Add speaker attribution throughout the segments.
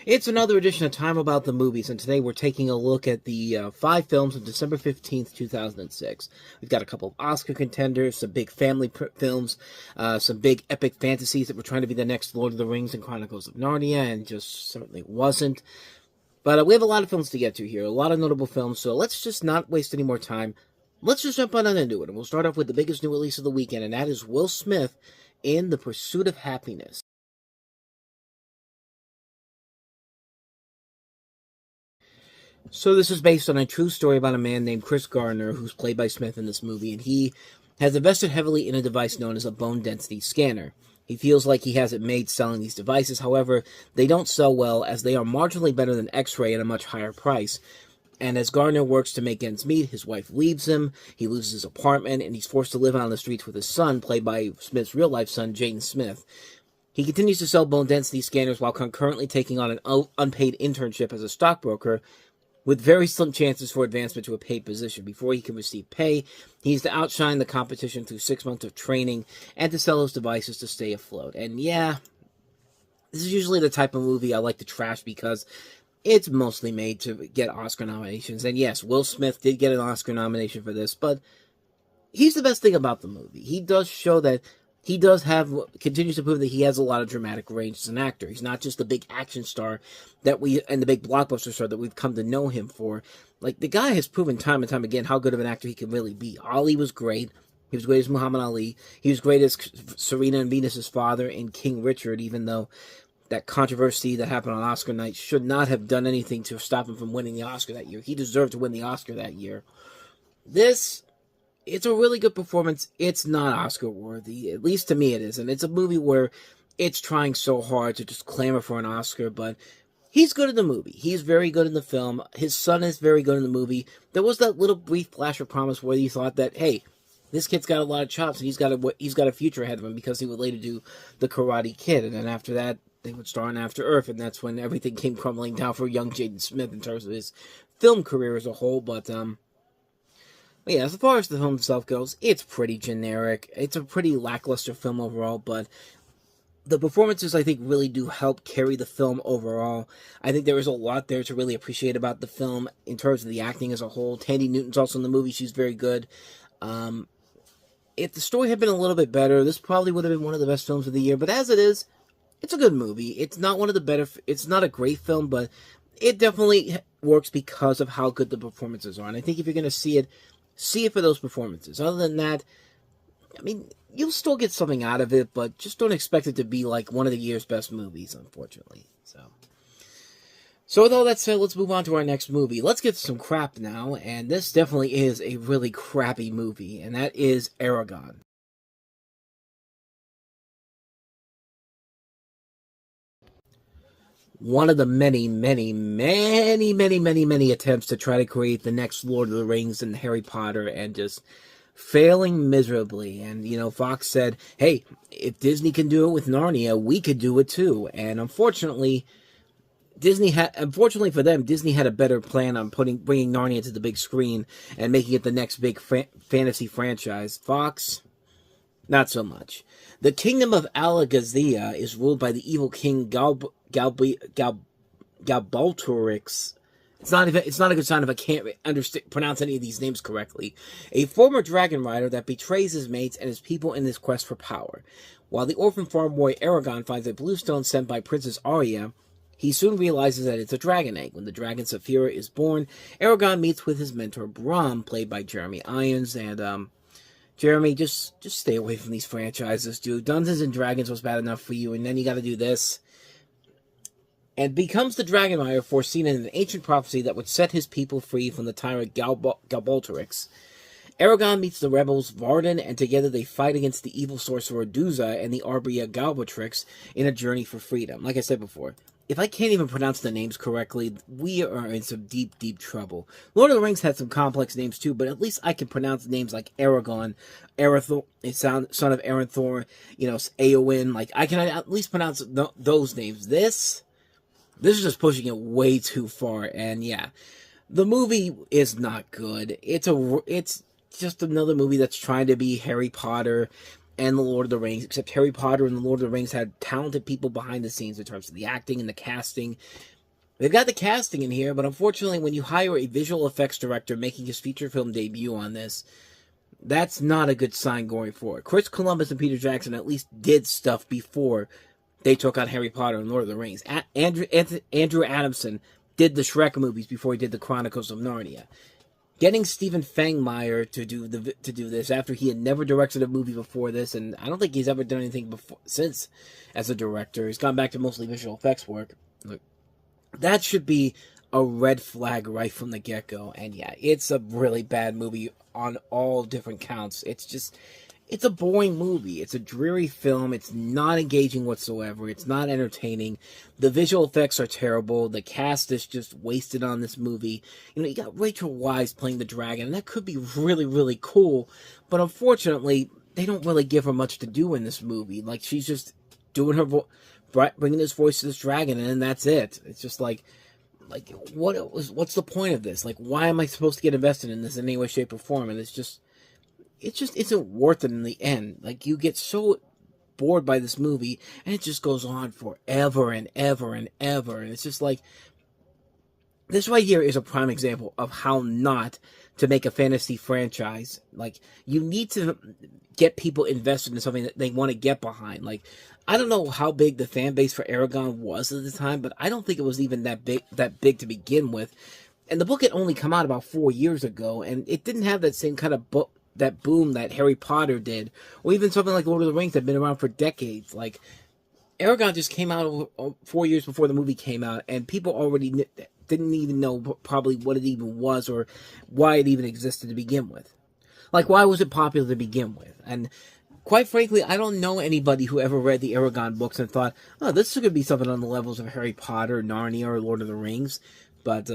Speaker 1: It's another edition of Time About the Movies, and today we're taking a look at the 5 films of December 15th, 2006. We've got a couple of Oscar contenders, some big family films, some big epic fantasies that were trying to be the next Lord of the Rings and Chronicles of Narnia, and just certainly wasn't. But we have a lot of films to get to here, a lot of notable films, so let's just not waste any more time. Let's just jump on into it, and we'll start off with the biggest new release of the weekend, and that is Will Smith in The Pursuit of Happiness. So this is based on a true story about a man named Chris Gardner, who's played by Smith in this movie, and he has invested heavily in a device known as a bone density scanner. He feels like he has it made selling these devices, however, they don't sell well as they are marginally better than X-ray at a much higher price. And as Gardner works to make ends meet, his wife leaves him, he loses his apartment, and he's forced to live out on the streets with his son, played by Smith's real-life son, Jaden Smith. He continues to sell bone density scanners while concurrently taking on an unpaid internship as a stockbroker, with very slim chances for advancement to a paid position. Before he can receive pay, he needs to outshine the competition through 6 months of training and to sell his devices to stay afloat. And yeah, this is usually the type of movie I like to trash because it's mostly made to get Oscar nominations. And yes, Will Smith did get an Oscar nomination for this, but he's the best thing about the movie. He does show that he continues to prove that he has a lot of dramatic range as an actor. He's not just the big action star and the big blockbuster star that we've come to know him for. Like, the guy has proven time and time again how good of an actor he can really be. Ali was great. He was great as Muhammad Ali. He was great as Serena and Venus's father in King Richard, even though that controversy that happened on Oscar night should not have done anything to stop him from winning the Oscar that year. He deserved to win the Oscar that year. It's a really good performance. It's not Oscar worthy, at least to me it isn't. It's a movie where it's trying so hard to just clamor for an Oscar, but he's good in the movie. He's very good in the film. His son is very good in the movie. There was that little brief flash of promise where you thought that, hey, this kid's got a lot of chops and he's got a future ahead of him because he would later do The Karate Kid, and then after that they would star in After Earth, and that's when everything came crumbling down for young Jaden Smith in terms of his film career as a whole. But yeah, as far as the film itself goes, it's pretty generic. It's a pretty lackluster film overall, but the performances, I think, really do help carry the film overall. I think there is a lot there to really appreciate about the film in terms of the acting as a whole. Tandy Newton's also in the movie. She's very good. If the story had been a little bit better, this probably would have been one of the best films of the year, but as it is, it's a good movie. It's not it's not a great film, but it definitely works because of how good the performances are, and I think if you're going to see it for those performances. Other than that, I mean, you'll still get something out of it, but just don't expect it to be like one of the year's best movies, unfortunately. So with all that said, let's move on to our next movie. Let's get to some crap now, and this definitely is a really crappy movie, and that is Aragon. One of the many attempts to try to create the next Lord of the Rings and Harry Potter, and just failing miserably. And, Fox said, hey, if Disney can do it with Narnia, we could do it too. And unfortunately for them, Disney had a better plan on bringing Narnia to the big screen and making it the next big fantasy franchise. Fox, not so much. The kingdom of Alagazia is ruled by the evil king Galbaltorix. It's not a good sign if I can't pronounce any of these names correctly. A former dragon rider that betrays his mates and his people in his quest for power. While the orphan farm boy Aragon finds a blue stone sent by Princess Arya, he soon realizes that it's a dragon egg. When the dragon Saphira is born, Aragon meets with his mentor Brom, played by Jeremy Irons, and Jeremy, just stay away from these franchises, dude. Dungeons and Dragons was bad enough for you, and then you gotta do this. And becomes the dragon rider foreseen in an ancient prophecy that would set his people free from the tyrant Galbaltorix. Aragon meets the rebels Varden, and together they fight against the evil sorcerer Duza and the Arbria Galbatrix in a journey for freedom. Like I said before, if I can't even pronounce the names correctly, we are in some deep trouble. Lord of the Rings had some complex names too, but at least I can pronounce names like Aragon, Arathor, son of Arathor, Eowyn. Like, I can at least pronounce those names. This is just pushing it way too far, and yeah, the movie is not good. It's just another movie that's trying to be Harry Potter. and The Lord of the Rings, except Harry Potter and The Lord of the Rings had talented people behind the scenes in terms of the acting and the casting. They've got the casting in here, but unfortunately, when you hire a visual effects director making his feature film debut on this, that's not a good sign going forward. Chris Columbus and Peter Jackson at least did stuff before they took on Harry Potter and Lord of the Rings. Andrew Adamson did the Shrek movies before he did the Chronicles of Narnia. Getting Stephen Fangmeyer to do this after he had never directed a movie before this, and I don't think he's ever done anything before since as a director. He's gone back to mostly visual effects work. Look, that should be a red flag right from the get-go. And yeah, it's a really bad movie on all different counts. It's a boring movie. It's a dreary film. It's not engaging whatsoever. It's not entertaining. The visual effects are terrible. The cast is just wasted on this movie. You got Rachel Weisz playing the dragon, and that could be really, really cool. But unfortunately, they don't really give her much to do in this movie. Like, she's just doing her bringing his voice to this dragon, and then that's it. It's just like what's the point of this? Like, why am I supposed to get invested in this in any way, shape, or form? And it just isn't worth it in the end. Like, you get so bored by this movie, and it just goes on forever and ever and ever. And it's just like, this right here is a prime example of how not to make a fantasy franchise. Like, you need to get people invested in something that they want to get behind. Like, I don't know how big the fan base for Eragon was at the time, but I don't think it was even that big to begin with. And the book had only come out about 4 years ago, and it didn't have that same kind of that boom that Harry Potter did, or even something like Lord of the Rings that had been around for decades. Like, Eragon just came out 4 years before the movie came out, and people already didn't even know probably what it even was or why it even existed to begin with. Like, why was it popular to begin with? And quite frankly, I don't know anybody who ever read the Eragon books and thought, oh, this is going to be something on the levels of Harry Potter, Narnia, or Lord of the Rings. But,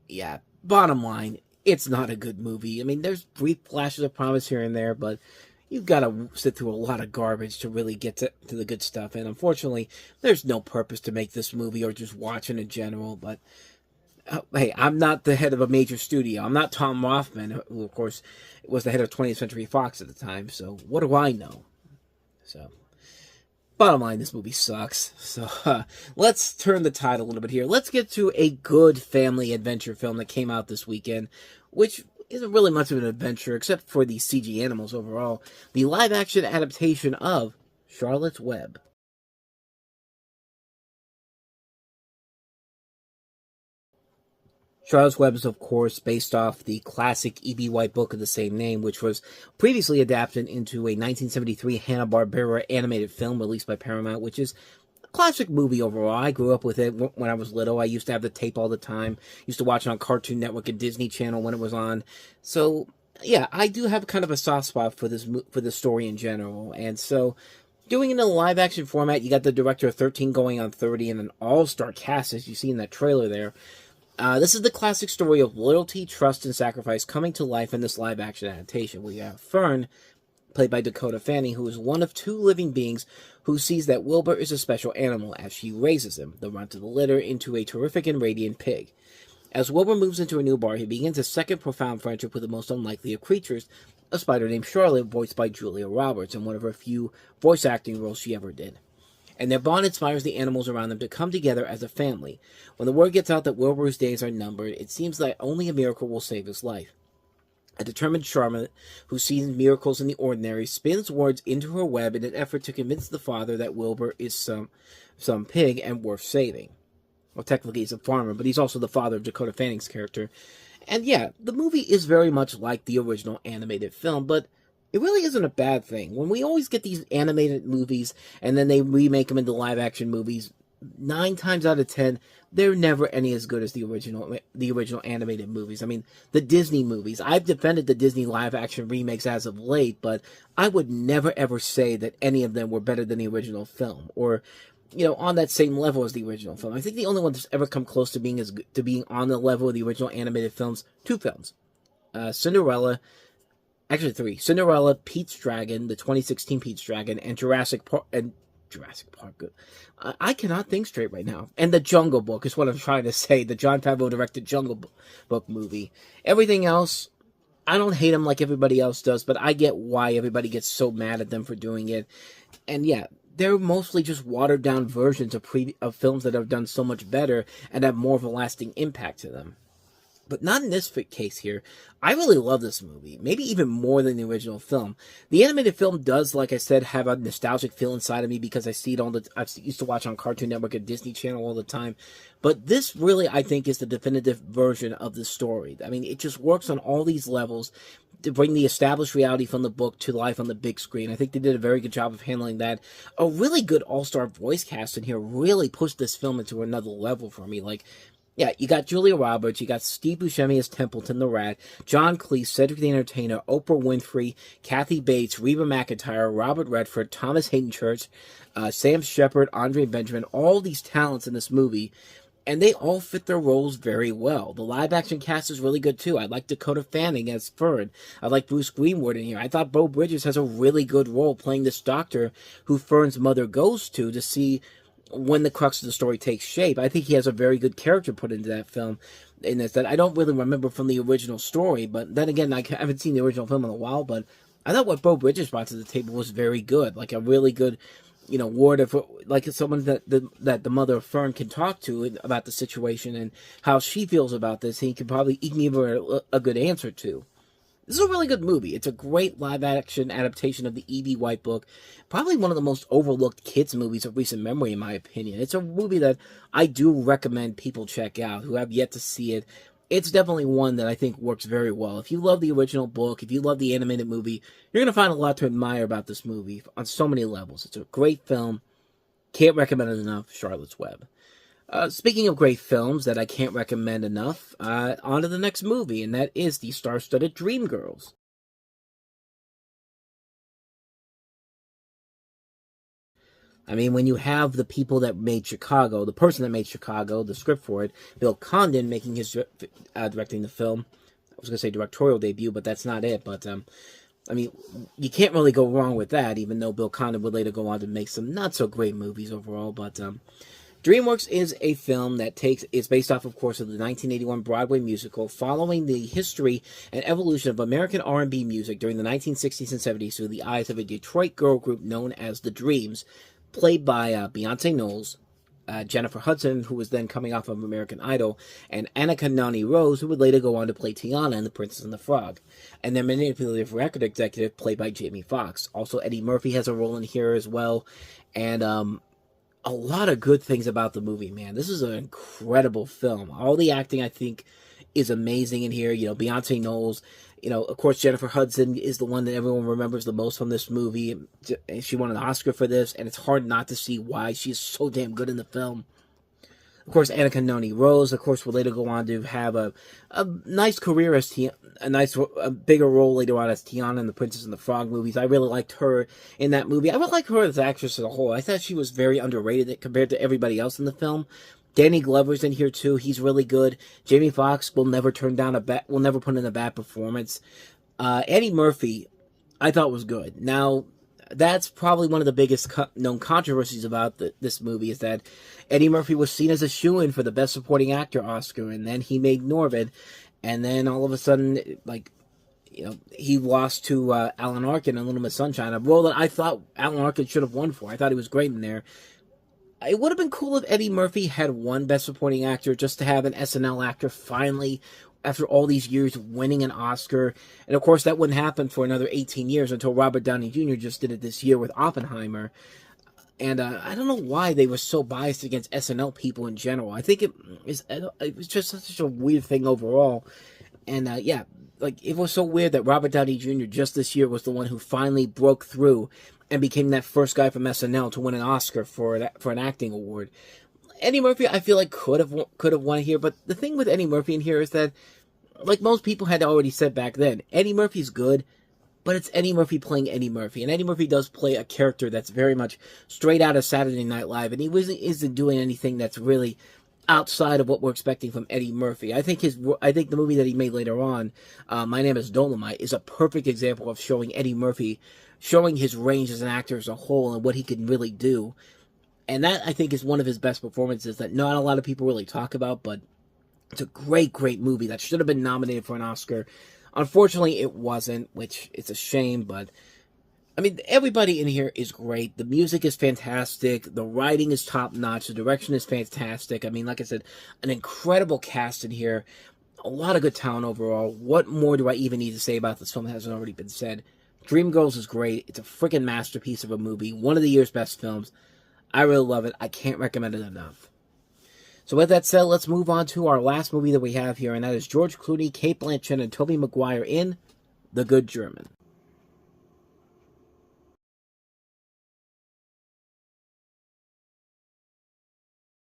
Speaker 1: yeah, bottom line, it's not a good movie. I mean, there's brief flashes of promise here and there, but you've got to sit through a lot of garbage to really get to the good stuff. And unfortunately, there's no purpose to make this movie or just watch it in general. But, hey, I'm not the head of a major studio. I'm not Tom Rothman, who, of course, was the head of 20th Century Fox at the time. So what do I know? So, bottom line, this movie sucks. So, let's turn the tide a little bit here. Let's get to a good family adventure film that came out this weekend, which isn't really much of an adventure, except for the CG animals overall. The live-action adaptation of Charlotte's Web. Charlotte's Web is, of course, based off the classic E.B. White book of the same name, which was previously adapted into a 1973 Hanna-Barbera animated film released by Paramount, which is a classic movie overall. I grew up with it when I was little. I used to have the tape all the time. Used to watch it on Cartoon Network and Disney Channel when it was on. So, yeah, I do have kind of a soft spot for this story in general. And so, doing it in a live-action format, you got the director of 13 going on 30 and an all-star cast, as you see in that trailer there. This is the classic story of loyalty, trust, and sacrifice coming to life in this live-action adaptation. We have Fern, played by Dakota Fanning, who is one of two living beings who sees that Wilbur is a special animal as she raises him, the runt of the litter, into a terrific and radiant pig. As Wilbur moves into a new bar, he begins a second profound friendship with the most unlikely of creatures, a spider named Charlotte, voiced by Julia Roberts, in one of her few voice acting roles she ever did. And their bond inspires the animals around them to come together as a family. When the word gets out that Wilbur's days are numbered, it seems that only a miracle will save his life. A determined Charlotte, who sees miracles in the ordinary, spins words into her web in an effort to convince the father that Wilbur is some pig and worth saving. Well, technically he's a farmer, but he's also the father of Dakota Fanning's character. And yeah, the movie is very much like the original animated film, but it really isn't a bad thing. When we always get these animated movies and then they remake them into live-action movies, 9 times out of 10, they're never any as good as the original animated movies. I mean, the Disney movies. I've defended the Disney live-action remakes as of late, but I would never ever say that any of them were better than the original film, or, you know, on that same level as the original film. I think the only one that's ever come close to being on the level of the original animated films, 2 films. Cinderella. Actually, 3. Cinderella, Pete's Dragon, the 2016 Pete's Dragon, and Jurassic Park. I cannot think straight right now. And The Jungle Book is what I'm trying to say. The Jon Favreau directed Jungle Book movie. Everything else, I don't hate them like everybody else does, but I get why everybody gets so mad at them for doing it. And yeah, they're mostly just watered down versions of films that have done so much better and have more of a lasting impact to them. But not in this case here. I really love this movie, maybe even more than the original film. The animated film does, like I said, have a nostalgic feel inside of me because I see it I used to watch on Cartoon Network and Disney Channel all the time. But this really, I think, is the definitive version of the story. I mean, it just works on all these levels to bring the established reality from the book to life on the big screen. I think they did a very good job of handling that. A really good all-star voice cast in here really pushed this film into another level for me. Like, yeah, you got Julia Roberts, you got Steve Buscemi as Templeton the Rat, John Cleese, Cedric the Entertainer, Oprah Winfrey, Kathy Bates, Reba McEntire, Robert Redford, Thomas Hayden Church, Sam Shepard, Andre Benjamin, all these talents in this movie, and they all fit their roles very well. The live-action cast is really good, too. I like Dakota Fanning as Fern. I like Bruce Greenwood in here. I thought Beau Bridges has a really good role playing this doctor who Fern's mother goes to see when the crux of the story takes shape. I think he has a very good character put into that film in this that I don't really remember from the original story, but then again, I haven't seen the original film in a while, but I thought what Beau Bridges brought to the table was very good, like a really good, word of, like someone that the mother of Fern can talk to about the situation and how she feels about this. He can give her a good answer to. This is a really good movie. It's a great live-action adaptation of the E.B. White book. Probably one of the most overlooked kids' movies of recent memory, in my opinion. It's a movie that I do recommend people check out who have yet to see it. It's definitely one that I think works very well. If you love the original book, if you love the animated movie, you're going to find a lot to admire about this movie on so many levels. It's a great film. Can't recommend it enough. Charlotte's Web. Speaking of great films that I can't recommend enough, on to the next movie, and that is the star-studded Dreamgirls. I mean, when you have the people that made Chicago, the person that made Chicago, the script for it, Bill Condon making his directing the film. I was going to say directorial debut, but that's not it. But I mean, you can't really go wrong with that, even though Bill Condon would later go on to make some not so great movies overall. But DreamWorks is a film that is based off, of course, of the 1981 Broadway musical, following the history and evolution of American R&B music during the 1960s and 70s through the eyes of a Detroit girl group known as the Dreams, played by Beyonce Knowles, Jennifer Hudson, who was then coming off of American Idol, and Annika Noni Rose, who would later go on to play Tiana in The Princess and the Frog, and their manipulative record executive, played by Jamie Foxx. Also, Eddie Murphy has a role in here as well, and a lot of good things about the movie, man. This is an incredible film. All the acting, I think, is amazing in here. Beyonce Knowles, of course, Jennifer Hudson is the one that everyone remembers the most from this movie. She won an Oscar for this, and it's hard not to see why she's so damn good in the film. Of course, Annika Noni Rose, of course, will later go on to have a nice career as a bigger role later on as Tiana in the Princess and the Frog movies. I really liked her in that movie. I really like her as an actress as a whole. I thought she was very underrated compared to everybody else in the film. Danny Glover's in here too. He's really good. Jamie Foxx will never put in a bad performance. Eddie Murphy, I thought was good. Now, that's probably one of the biggest known controversies about this movie is that Eddie Murphy was seen as a shoo-in for the Best Supporting Actor Oscar, and then he made Norvid, and then all of a sudden, he lost to Alan Arkin in Little Miss Sunshine, a role that I thought Alan Arkin should have won for. I thought he was great in there. It would have been cool if Eddie Murphy had won Best Supporting Actor, just to have an SNL actor finally, after all these years, winning an Oscar. And of course, that wouldn't happen for another 18 years until Robert Downey Jr. just did it this year with Oppenheimer. And I don't know why they were so biased against SNL people in general. I think it was just such a weird thing overall. And it was so weird that Robert Downey Jr. just this year was the one who finally broke through and became that first guy from SNL to win an Oscar for an acting award. Eddie Murphy, I feel like could have won here, but the thing with Eddie Murphy in here is that, like most people had already said back then, Eddie Murphy's good, but it's Eddie Murphy playing Eddie Murphy, and Eddie Murphy does play a character that's very much straight out of Saturday Night Live, and he isn't doing anything that's really outside of what we're expecting from Eddie Murphy. I think the movie that he made later on, My Name is Dolomite, is a perfect example of showing Eddie Murphy, showing his range as an actor as a whole and what he can really do. And that, I think, is one of his best performances that not a lot of people really talk about, but it's a great, great movie that should have been nominated for an Oscar. Unfortunately, it wasn't, which it's a shame, but I mean, everybody in here is great. The music is fantastic. The writing is top notch. The direction is fantastic. I mean, like I said, an incredible cast in here. A lot of good talent overall. What more do I even need to say about this film that hasn't already been said? Dreamgirls is great. It's a freaking masterpiece of a movie. One of the year's best films. I really love it. I can't recommend it enough. So with that said, let's move on to our last movie that we have here, and that is George Clooney, Cate Blanchett, and Tobey Maguire in The Good German.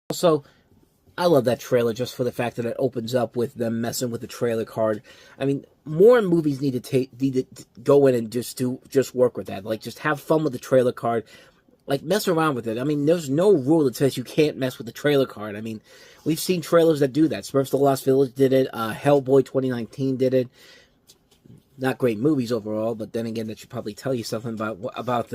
Speaker 1: Also, I love that trailer just for the fact that it opens up with them messing with the trailer card. I mean, more movies need to go in and just work with that. Like, just have fun with the trailer card. Like, mess around with it. I mean, there's no rule that says you can't mess with the trailer card. I mean, we've seen trailers that do that. Smurfs: The Lost Village did it. Hellboy 2019 did it. Not great movies overall, but then again, that should probably tell you something about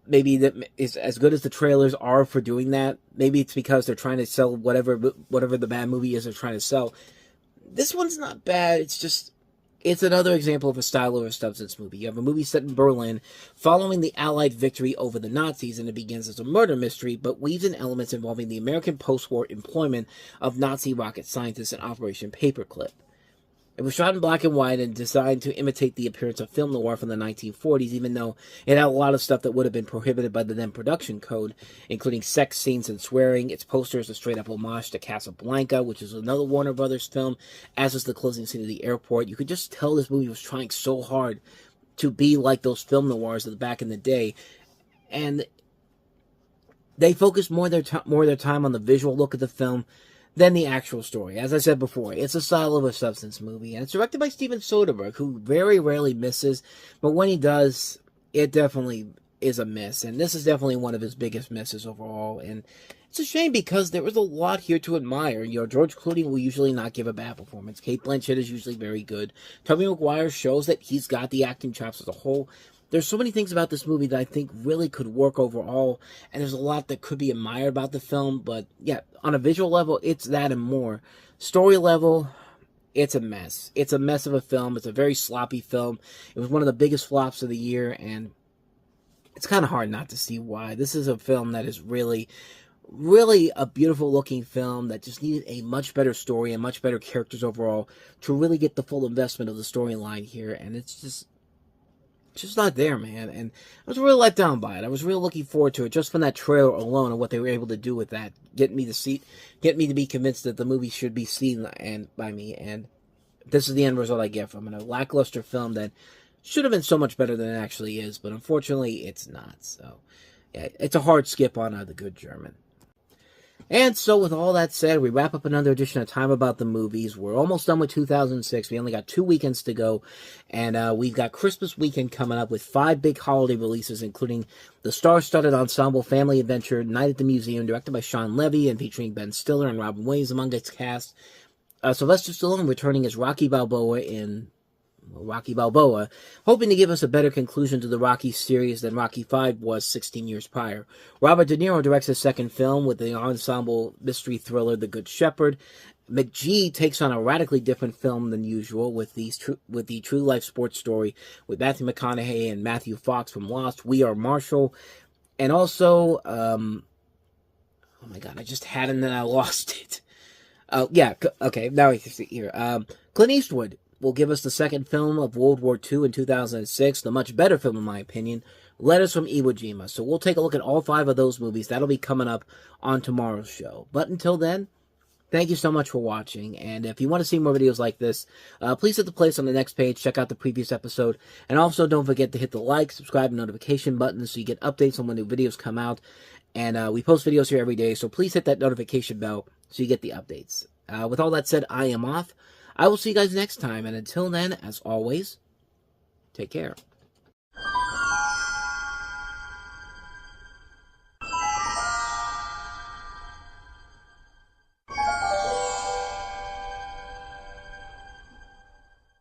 Speaker 1: maybe that is as good as the trailers are for doing that. Maybe it's because they're trying to sell whatever the bad movie is they're trying to sell. This one's not bad. It's another example of a style over substance movie. You have a movie set in Berlin following the Allied victory over the Nazis, and it begins as a murder mystery, but weaves in elements involving the American post-war employment of Nazi rocket scientists in Operation Paperclip. It was shot in black and white and designed to imitate the appearance of film noir from the 1940s, even though it had a lot of stuff that would have been prohibited by the then production code, including sex scenes and swearing. Its poster is a straight-up homage to Casablanca, which is another Warner Brothers film, as is the closing scene of the airport. You could just tell this movie was trying so hard to be like those film noirs of the back in the day, and they focused more of their time on the visual look of the film than the actual story. As I said before, it's a style of a substance movie, and it's directed by Steven Soderbergh, who very rarely misses, but when he does, it definitely is a miss, and this is definitely one of his biggest misses overall, and it's a shame because there was a lot here to admire. You know, George Clooney will usually not give a bad performance. Cate Blanchett is usually very good. Tobey Maguire shows that he's got the acting chops as a whole. There's so many things about this movie that I think really could work overall, and there's a lot that could be admired about the film, but yeah, on a visual level, it's that and more. Story level, it's a mess. It's a mess of a film. It's a very sloppy film. It was one of the biggest flops of the year, and it's kind of hard not to see why. This is a film that is really a beautiful looking film that just needed a much better story and much better characters overall to really get the full investment of the storyline here, and it's just not there, man. And I was really let down by it. I was really looking forward to it just from that trailer alone and what they were able to do with that. Get me to be convinced that the movie should be seen by me. And this is the end result I get from it. A lackluster film that should have been so much better than it actually is. But unfortunately, it's not. So, yeah, it's a hard skip on The Good German. And so with all that said, we wrap up another edition of Time About the Movies. We're almost done with 2006. We only got 2 weekends to go. And we've got Christmas weekend coming up with 5 big holiday releases, including the star-studded ensemble family adventure Night at the Museum, directed by Sean Levy and featuring Ben Stiller and Robin Williams among its cast. Sylvester Stallone returning as Rocky Balboa, hoping to give us a better conclusion to the Rocky series than Rocky V was 16 years prior. Robert De Niro directs his second film with the ensemble mystery thriller The Good Shepherd. McGee takes on a radically different film than usual with the true life sports story with Matthew McConaughey and Matthew Fox from Lost, We Are Marshall. And also, oh my god, I just had it and then I lost it. Okay, now I can see here. Clint Eastwood will give us the second film of World War II in 2006, the much better film in my opinion, Letters from Iwo Jima. So we'll take a look at all 5 of those movies. That'll be coming up on tomorrow's show. But until then, thank you so much for watching, and if you want to see more videos like this, please hit the place on the next page, check out the previous episode, and also don't forget to hit the like, subscribe, and notification button so you get updates on when new videos come out, and we post videos here every day, so please hit that notification bell so you get the updates. With all that said, I am off. I will see you guys next time, and until then, as always, take care.